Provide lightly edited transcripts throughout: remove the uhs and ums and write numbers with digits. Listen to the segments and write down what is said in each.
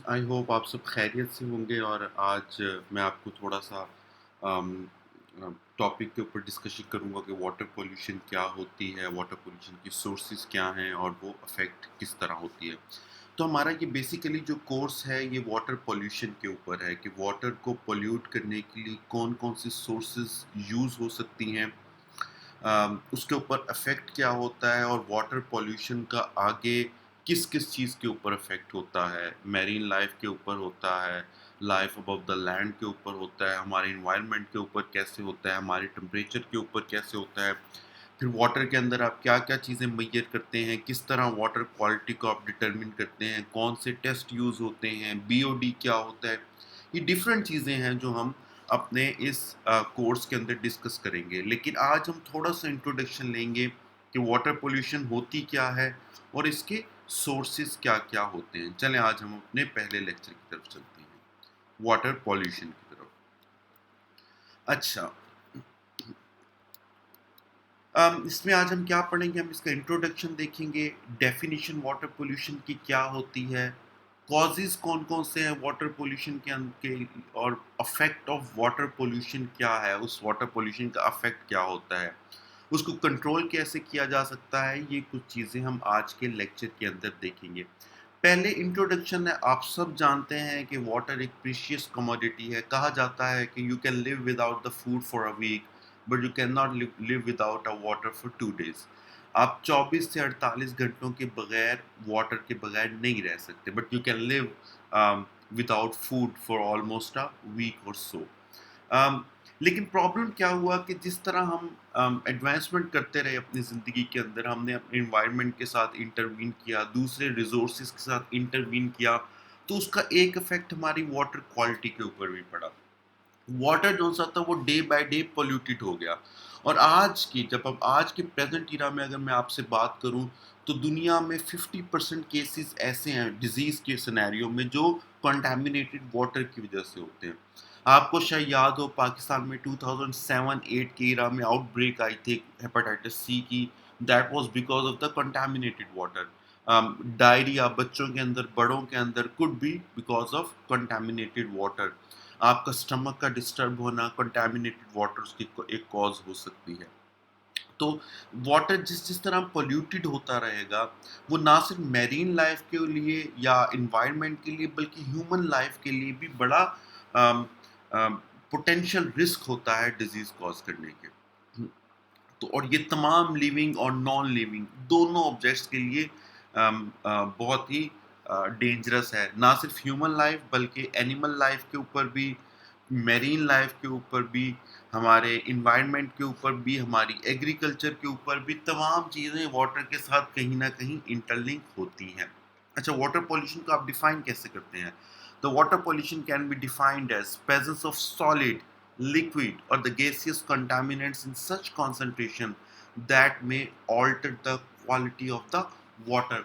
I hope आप सब खैरियत से होंगे और आज मैं आपको थोड़ा सा टॉपिक के ऊपर डिस्कशन करूंगा कि वाटर पोल्यूशन क्या होती है, वाटर पोल्यूशन की सोर्सेज क्या हैं और वो अफेक्ट किस तरह होती है। तो हमारा ये बेसिकली जो कोर्स है ये वाटर पोल्यूशन के ऊपर है कि वाटर को पोल्यूट करने के लिए कौन कौन सी सोर्सेज यूज़ हो सकती हैं, उसके ऊपर इफ़ेक्ट क्या होता है और वाटर पॉल्यूशन का आगे किस किस चीज़ के ऊपर इफ़ेक्ट होता है। मैरीन लाइफ के ऊपर होता है, लाइफ अबव द लैंड के ऊपर होता है, हमारे इन्वायरमेंट के ऊपर कैसे होता है, हमारे टेम्परेचर के ऊपर कैसे होता है। फिर वाटर के अंदर आप क्या क्या चीज़ें मेजर करते हैं, किस तरह वाटर क्वालिटी को आप डिटरमिन करते हैं, कौन से टेस्ट यूज़ होते हैं, बीओडी क्या होता है। ये डिफरेंट चीज़ें हैं जो हम अपने इस कोर्स के अंदर डिस्कस करेंगे। लेकिन आज हम थोड़ा सा इंट्रोडक्शन लेंगे कि वाटर पोल्यूशन होती क्या है और इसके सोर्सेज क्या क्या होते हैं। चलें आज हम अपने पहले लेक्चर की तरफ चलते हैं, वाटर पोल्यूशन की तरफ। अच्छा, इसमें आज हम क्या पढ़ेंगे, हम इसका इंट्रोडक्शन देखेंगे, डेफिनेशन वाटर पोल्यूशन की क्या होती है, कॉजेज कौन कौन से हैं वाटर पोल्यूशन के और अफेक्ट ऑफ वाटर पोल्यूशन क्या है, उस वाटर पोल्यूशन का अफेक्ट क्या होता है, उसको कंट्रोल कैसे किया जा सकता है। ये कुछ चीज़ें हम आज के लेक्चर के अंदर देखेंगे। पहले इंट्रोडक्शन है, आप सब जानते हैं कि वाटर एक प्रीशियस कमोडिटी है। कहा जाता है कि you can live without the food for a week but you can not live without a water for 2 days। आप 24 से 48 घंटों के बगैर, वाटर के बगैर नहीं रह सकते, but you can live without food for almost a week or so. लेकिन प्रॉब्लम क्या हुआ कि जिस तरह हम एडवांसमेंट करते रहे अपनी ज़िंदगी के अंदर, हमने अपने इन्वायरमेंट के साथ इंटरवीन किया, दूसरे रिसोर्सेज के साथ इंटरवीन किया, तो उसका एक इफेक्ट हमारी वाटर क्वालिटी के ऊपर भी पड़ा। वाटर जो सा था वो डे बाय डे पोल्यूटेड हो गया। और आज की, जब अब आज के प्रेजेंट इरा में अगर मैं आपसे बात करूं, तो दुनिया में 50% केसेस ऐसे हैं डिजीज के सिनेरियो में जो कंटामिनेटेड वाटर की वजह से होते हैं। आपको शायद याद हो, पाकिस्तान में 2007-8 के इरा में आउटब्रेक आई थी हेपेटाइटिस सी की। That was because of the contaminated water. Diarrhoea बच्चों के अंदर, बड़ों के अंदर, could be because of contaminated water. आपका स्टमक का डिस्टर्ब होना, कंटेमिनेटेड वाटर उसकी एक कॉज हो सकती है। तो वाटर जिस जिस तरह पोल्यूटेड होता रहेगा, वो ना सिर्फ मैरीन लाइफ के लिए या इन्वायरमेंट के लिए बल्कि ह्यूमन लाइफ के लिए भी बड़ा पोटेंशियल रिस्क होता है डिजीज कॉज करने के। तो और ये तमाम लिविंग और नॉन लिविंग दोनों ऑब्जेक्ट्स के लिए बहुत ही डेंजरस है। ना सिर्फ ह्यूमन लाइफ बल्कि एनिमल लाइफ के ऊपर भी, मेरीन लाइफ के ऊपर भी, हमारे इन्वायरमेंट के ऊपर भी, हमारी एग्रीकल्चर के ऊपर भी, तमाम चीज़ें वाटर के साथ कहीं ना कहीं इंटरलिंक होती हैं। अच्छा, वाटर पॉल्यूशन को आप डिफाइन कैसे करते हैं? The water pollution can be defined as presence of solid, liquid or the gaseous contaminants in such concentration that may alter the quality of the water।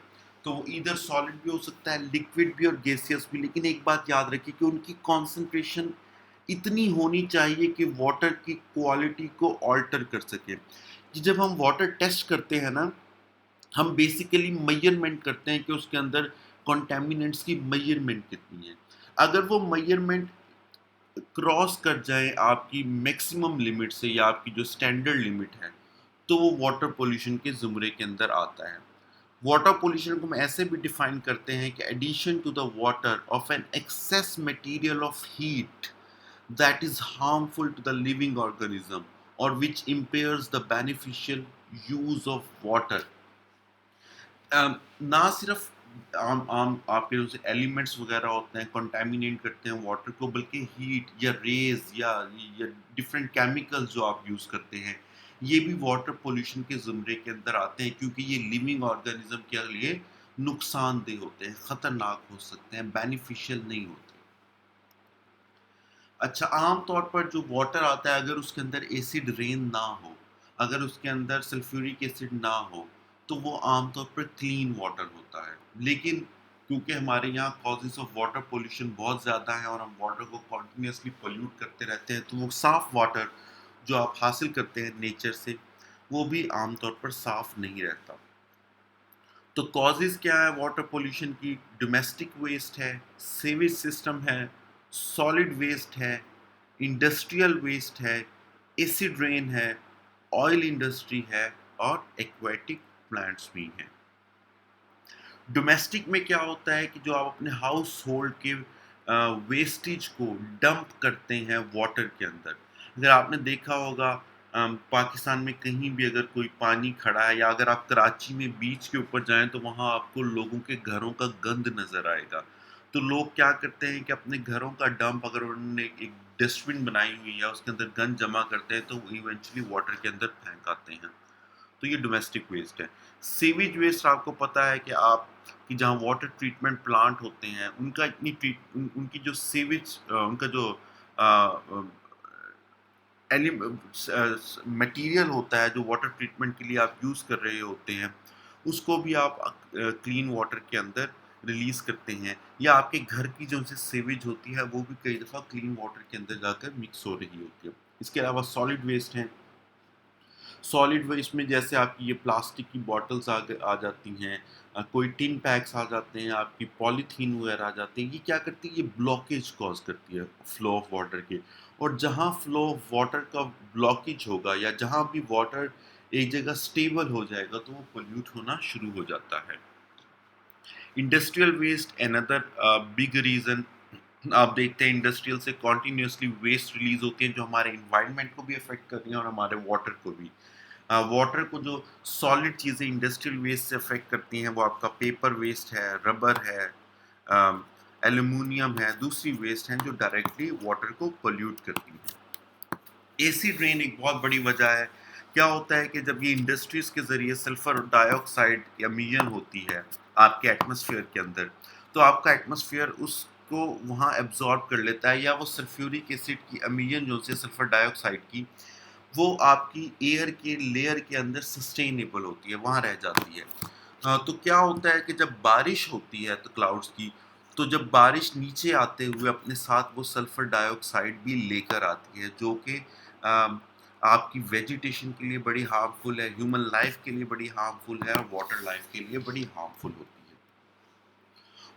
तो वो इधर सॉलिड भी हो सकता है, लिक्विड भी और गैसियस भी। लेकिन एक बात याद रखिए कि उनकी कॉन्सेंट्रेशन इतनी होनी चाहिए कि वाटर की क्वालिटी को ऑल्टर कर सके। कि जब हम वाटर टेस्ट करते हैं ना, हम बेसिकली मेजरमेंट करते हैं कि उसके अंदर कॉन्टेमिनेंट्स की मेजरमेंट कितनी है। अगर वो मेजरमेंट क्रॉस कर जाए आपकी मैक्सिमम लिमिट से या आपकी जो स्टैंडर्ड लिमिट है, तो वो वाटर पोल्यूशन के ज़ुमरे के अंदर आता है। वाटर पोल्यूशन को हम ऐसे भी डिफाइन करते हैं कि addition to the water of an excess material of heat that is harmful to the living organism और which impairs the beneficial use of water. ना सिर्फ आम आम आपके जो एलिमेंट्स वगैरह होते हैं कंटामिनेट करते हैं वाटर को, बल्कि हीट या रेज या डिफरेंट केमिकल्स जो आप यूज़ करते हैं, ये भी वाटर पोल्यूशन के ज़ुमरे के अंदर आते हैं, क्योंकि ये लिविंग ऑर्गेनिज्म के लिए नुकसानदेह होते हैं, ख़तरनाक हो सकते हैं, बेनिफिशियल नहीं होते। अच्छा, आम तौर पर जो वाटर आता है, अगर उसके अंदर एसिड रेन ना हो, अगर उसके अंदर सल्फ्यूरिक एसिड ना हो, तो वो आम तौर पर क्लीन वाटर होता है। लेकिन क्योंकि हमारे यहाँ कॉजेस ऑफ वाटर पोल्यूशन बहुत ज़्यादा है और हम वाटर को कॉन्टिन्यूसली पोल्यूट करते रहते हैं, तो वो साफ़ वाटर जो आप हासिल करते हैं नेचर से, वो भी आम तौर पर साफ़ नहीं रहता। तो कॉजेज़ क्या है वाटर पोल्यूशन की? डोमेस्टिक वेस्ट है, सीवेज सिस्टम है, सॉलिड वेस्ट है, इंडस्ट्रियल वेस्ट है, एसिड रेन है, ऑयल इंडस्ट्री है और एक्वेटिक प्लांट्स भी हैं। डोमेस्टिक में क्या होता है कि जो आप अपने हाउस होल्ड के वेस्टेज को डंप करते हैं वाटर के अंदर। अगर आपने देखा होगा पाकिस्तान में कहीं भी अगर कोई पानी खड़ा है या अगर आप कराची में बीच के ऊपर जाएं तो वहाँ आपको लोगों के घरों का गंद नज़र आएगा। तो लोग क्या करते हैं कि अपने घरों का डंप अगर उन्होंने एक डस्टबिन बनाई हुई है उसके अंदर गंद जमा करते हैं तो वो इवेंचुअली वाटर के अंदर फेंक आते हैं। तो ये डोमेस्टिक वेस्ट है। सीवेज वेस्ट आपको पता है कि आप कि जहाँ वाटर ट्रीटमेंट प्लांट होते हैं उनका इतनी उनकी जो सीवेज उनका जो मटेरियल होता है जो वाटर ट्रीटमेंट के लिए आप यूज़ कर रहे होते हैं उसको भी आप क्लीन वाटर के अंदर रिलीज करते हैं या आपके घर की जो उनसे सीवेज होती है वो भी कई दफ़ा क्लीन वाटर के अंदर जाकर मिक्स हो रही होती है। इसके अलावा सॉलिड वेस्ट हैं। सॉलिड वेस्ट में जैसे आपकी ये प्लास्टिक की बॉटल्स आ जाती हैं, कोई टिन पैक्स आ जाते हैं, आपकी पॉलीथीन वगैरह आ जाती है। ये क्या करती है? ये ब्लॉकेज कॉज करती है फ्लो ऑफ वाटर के। और जहाँ फ्लो ऑफ वाटर का ब्लॉकेज होगा या जहाँ भी वाटर एक जगह स्टेबल हो जाएगा तो वो पोल्यूट होना शुरू हो जाता है। Industrial waste another big reason. आप देखते हैं इंडस्ट्रियल से कॉन्टीन्यूसली वेस्ट रिलीज होती है जो हमारे इन्वायरमेंट को भी अफेक्ट कर रही हैं और हमारे वाटर को भी। वाटर को जो सॉलिड चीज़ें इंडस्ट्रियल वेस्ट से अफेक्ट करती हैं वो आपका पेपर वेस्ट है, रबर है, एल्यूमिनियम है, दूसरी वेस्ट हैं जो डायरेक्टली वाटर को पोल्यूट करती हैं। एसिड रेन एक बहुत बड़ी वजह है। क्या होता है कि जब ये इंडस्ट्रीज के ज़रिए सल्फर डाइऑक्साइड एमिशन होती है आपके एटमॉस्फेयर के अंदर, तो आपका एटमॉस्फेयर उसको वहाँ एब्जॉर्ब कर लेता है या वो सल्फ्यूरिक एसिड की एमिशन जो से सल्फर डाइऑक्साइड की वो आपकी एयर के लेयर के अंदर सस्टेनेबल होती है, वहाँ रह जाती है। तो क्या होता है कि जब बारिश होती है तो क्लाउड्स की, तो जब बारिश नीचे आते हुए अपने साथ वो सल्फर डाइऑक्साइड भी लेकर आती है जो कि अम, आपकी वेजिटेशन के लिए बड़ी हार्मफुल है, ह्यूमन लाइफ के लिए बड़ी हार्मफुल है और वाटर लाइफ के लिए बड़ी हार्मफुल होती है।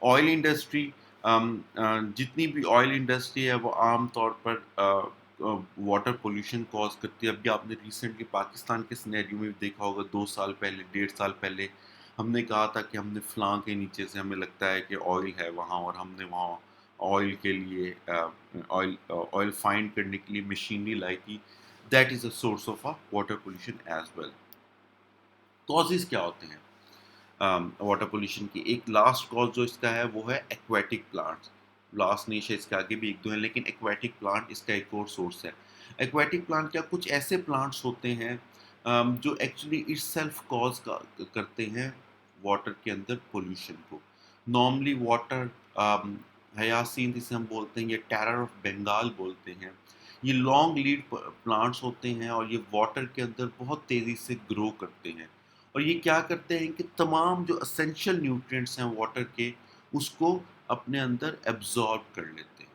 ऑयल इंडस्ट्री, जितनी भी ऑयल इंडस्ट्री है वो आम तौर पर वाटर पोल्यूशन कॉज करती है। अभी आपने रिसेंटली पाकिस्तान के सिनेरियो में भी देखा होगा, 2 साल पहले 1.5 साल पहले हमने कहा था कि हमने फलां के नीचे से हमें लगता है कि ऑयल है वहाँ और हमने वहाँ ऑयल के लिए ऑयल फाइंड करने के लिए मशीनरी लाई थी। That is a source of a water pollution as well. Causes क्या होते हैं वाटर पोल्यूशन की? एक लास्ट कॉज जो इसका है वो है एक्वेटिक प्लांट्स। लास्ट नहीं है, इसके आगे भी एक दो हैं लेकिन एक्वेटिक प्लांट इसका एक और सोर्स है। एक्वेटिक प्लांट क्या कुछ ऐसे प्लांट्स होते हैं जो एक्चुअली इट सेल्फ कॉज करते हैं वाटर के अंदर पोल्यूशन को। नॉर्मली वाटर हयासिन जिसे हम बोलते हैं, ये टेरर ऑफ बंगाल बोलते हैं, ये लॉन्ग लीड प्लांट्स होते हैं और ये वाटर के अंदर बहुत तेज़ी से ग्रो करते हैं। और ये क्या करते हैं कि तमाम जो एसेंशियल न्यूट्रिएंट्स हैं वाटर के उसको अपने अंदर एब्जॉर्ब कर लेते हैं।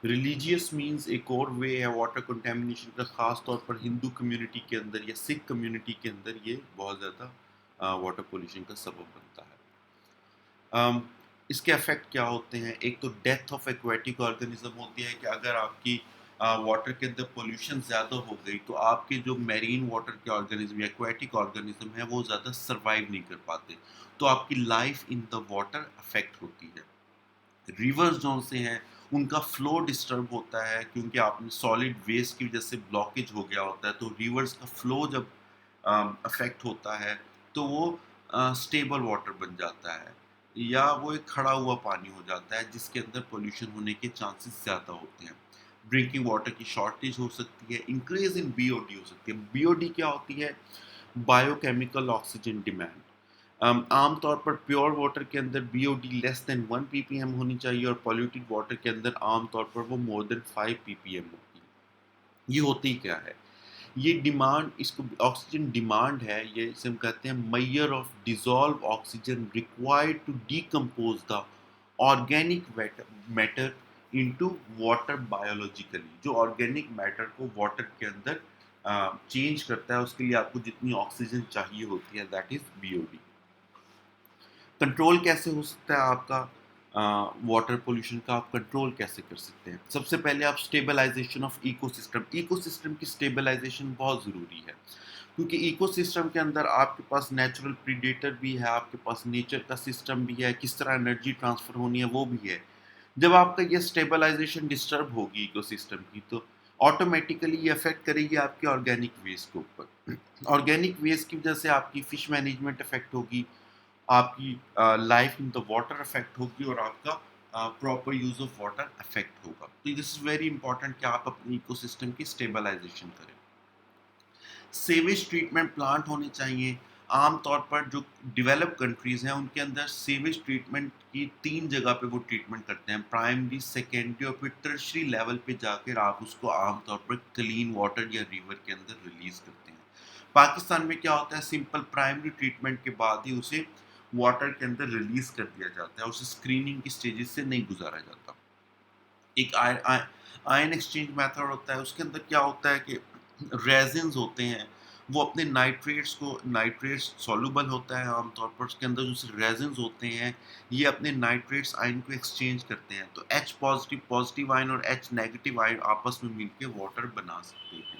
रिलीजियस मींस एक और वे है वाटर कंटेमिनेशन का, खास तौर पर हिंदू कम्युनिटी के अंदर या सिख कम्युनिटी के अंदर ये बहुत ज़्यादा वाटर पोल्यूशन का सबब बनता है। अम, इसके इफेक्ट क्या होते हैं? एक तो डेथ ऑफ एक्वेटिक ऑर्गेनिज्म होती है कि अगर आपकी वाटर के अंदर पोल्यूशन ज़्यादा हो गई तो आपके जो मैरीन वाटर के ऑर्गेनिज्म या एक्वेटिक ऑर्गेनिज्म है वो ज़्यादा सर्वाइव नहीं कर पाते, तो आपकी life in the water affect होती है। रिवर्स जो से हैं उनका फ्लो डिस्टर्ब होता है क्योंकि आपने सॉलिड वेस्ट की वजह से ब्लॉकेज हो गया होता है, तो रिवर्स का फ्लो जब अफेक्ट होता है तो वो स्टेबल वाटर बन जाता है या वो एक खड़ा हुआ पानी हो जाता है जिसके अंदर पोल्यूशन होने के चांसेस ज़्यादा होते हैं। ड्रिंकिंग वाटर की शॉर्टेज हो सकती है, इंक्रीज इन बीओडी हो सकती है। बीओडी क्या होती है? Biochemical oxygen demand. आमतौर पर प्योर वाटर के अंदर बीओडी लेस देन 1 ppm होनी चाहिए और पॉल्यूटेड वाटर के अंदर आमतौर पर वो मोर देन 5 ppm होती है। ये होती क्या है? ये डिमांड, इसको ऑक्सीजन डिमांड है, ये इसे हम कहते हैं measure of dissolve oxygen required to decompose the organic matter into water biologically. जो ऑर्गेनिक मैटर को वाटर के अंदर चेंज करता है, उसके लिए आपको जितनी ऑक्सीजन चाहिए होती है, दैट इज बीओडी। कंट्रोल कैसे हो सकता है आपका वाटर पोल्यूशन का, आप कंट्रोल कैसे कर सकते हैं? सबसे पहले आप स्टेबलाइजेशन ऑफ इकोसिस्टम, इकोसिस्टम की स्टेबलाइजेशन बहुत ज़रूरी है, क्योंकि इकोसिस्टम के अंदर आपके पास नेचुरल प्रीडेटर भी है, आपके पास नेचर का सिस्टम भी है, किस तरह एनर्जी ट्रांसफर होनी है वो भी है। जब आपका ये स्टेबलाइजेशन डिस्टर्ब होगी इकोसिस्टम की, तो ऑटोमेटिकली ये अफेक्ट करेगी आपके ऑर्गेनिक वेस्ट के ऊपर। ऑर्गेनिक वेस्ट की वजह से आपकी फिश मैनेजमेंट अफेक्ट होगी, आपकी life in the water affect होगी, और आपका proper use of water affect होगा। तो दिस इज वेरी इंपॉर्टेंट कि आप अपनी इकोसिस्टम की स्टेबलाइजेशन करें। सेवेज ट्रीटमेंट प्लांट होने चाहिए। आमतौर पर जो डेवलप कंट्रीज हैं उनके अंदर सेवेज ट्रीटमेंट की 3 जगह पे वो ट्रीटमेंट करते हैं, प्राइमरी, सेकेंडरी और फिर टर्शरी लेवल पे जाकर आप उसको आमतौर पर क्लीन वाटर या रिवर के अंदर रिलीज करते हैं। पाकिस्तान में क्या होता है, सिंपल प्राइमरी ट्रीटमेंट के बाद ही उसे वाटर के अंदर रिलीज कर दिया जाता है, उसे स्क्रीनिंग की स्टेजेस से नहीं गुजारा जाता। एक आयन एक्सचेंज मेथड होता है, उसके अंदर क्या होता है कि रेजिन्स होते हैं, वो अपने नाइट्रेट्स को, नाइट्रेट्स सॉल्युबल होता है आमतौर पर, उसके अंदर जो रेजिन्स होते हैं ये अपने नाइट्रेट्स आयन को एक्सचेंज करते हैं, तो H पॉजिटिव पॉजिटिव आयन और H नेगेटिव आयन आपस में मिलकर वाटर बना सकते हैं।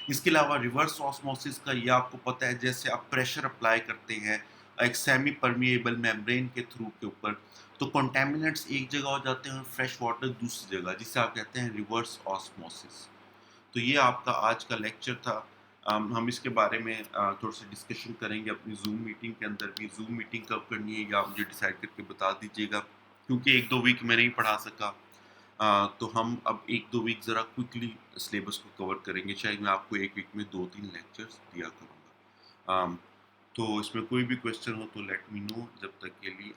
इसके अलावा रिवर्स ऑस्मोसिस का ये आपको पता है, जैसे आप प्रेशर अप्लाई करते हैं एक सेमी परमिएबल मेम्ब्रेन के थ्रू के ऊपर, तो कंटेमिनेंट्स एक जगह हो जाते हैं और फ्रेश वाटर दूसरी जगह, जिसे आप कहते हैं रिवर्स ऑस्मोसिस। तो ये आपका आज का लेक्चर था। हम इसके बारे में थोड़ा सा डिस्कशन करेंगे अपनी जूम मीटिंग के अंदर भी। जूम मीटिंग कब करनी है या आप मुझे डिसाइड करके बता दीजिएगा, क्योंकि 1-2 वीक में नहीं पढ़ा सका। तो हम अब 1-2 वीक ज़रा क्विकली सिलेबस को कवर करेंगे, शायद मैं आपको 1 वीक में 2-3 लेक्चर्स दिया करूँगा। तो इसमें कोई भी क्वेश्चन हो तो लेट मी नो। जब तक के लिए